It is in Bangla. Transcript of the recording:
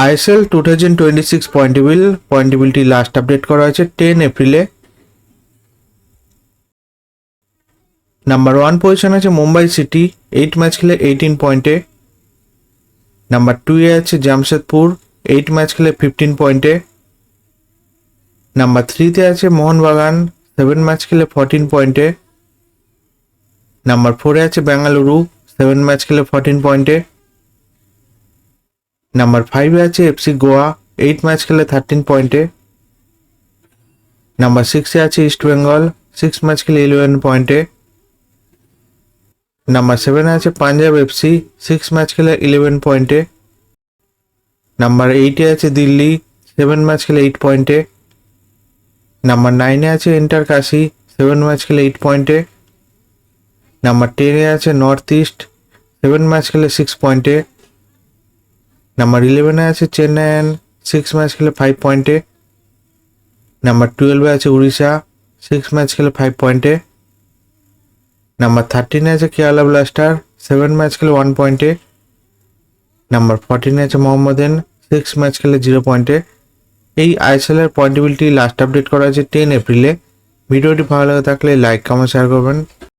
আইএসএল 2026 পয়েন্টেবিলিটি লাস্ট আপডেট করা হয়েছে 10 এপ্রিলে। নাম্বার 1 পজিশন আছে মুম্বাই সিটি, 8 ম্যাচ খেলে 18 পয়েন্টে। নাম্বার 2 এ আছে জামশেদপুর, 8 ম্যাচ খেলে 15 পয়েন্টে। নাম্বার 3 তে আছে মোহনবাগান, 7 ম্যাচ খেলে 14 পয়েন্টে। নাম্বার 4 এ আছে বেঙ্গালুরু, 7 ম্যাচ খেলে 14 পয়েন্টে। নাম্বার 5 এ আছে এফসি গোয়া, 8 ম্যাচ খেলে 13 পয়েন্টে। নাম্বার 6 এ আছে ইস্ট বেঙ্গল, 6 ম্যাচ খেলে 11 পয়েন্টে। নাম্বার 7 এ আছে পাঞ্জাব এফসি, 6 ম্যাচ খেলে 11 পয়েন্টে। নাম্বার 8 এ আছে দিল্লি, 7 ম্যাচ খেলে 8 পয়েন্টে। নাম্বার 9 এ আছে এন্টার কাশি, 7 ম্যাচ খেলে 8 পয়েন্টে। নাম্বার 10 এ আছে নর্থ ইস্ট, 7 ম্যাচ খেলে 6 পয়েন্টে। নাম্বার 11 এ আছে চেন্নাইয়ান, 6 ম্যাচ খেলে 5 পয়েন্টে। নাম্বার 12 এ আছে উড়িষ্যা, 6 ম্যাচ খেলে 5 পয়েন্টে। নাম্বার 13 এ আছে কেরালা ব্লাস্টার, 7 ম্যাচ খেলে 1 পয়েন্টে। নাম্বার 14 এ আছে মোহাম্মদান, 6 ম্যাচ খেলে 0 পয়েন্টে। এই আইএসএল এর পয়েন্টেবিলিটি লাস্ট আপডেট করা হয়েছে 10 এপ্রিলে। ভিডিওটি ভালো লাগে থাকলে লাইক কমেন্ট শেয়ার করবেন।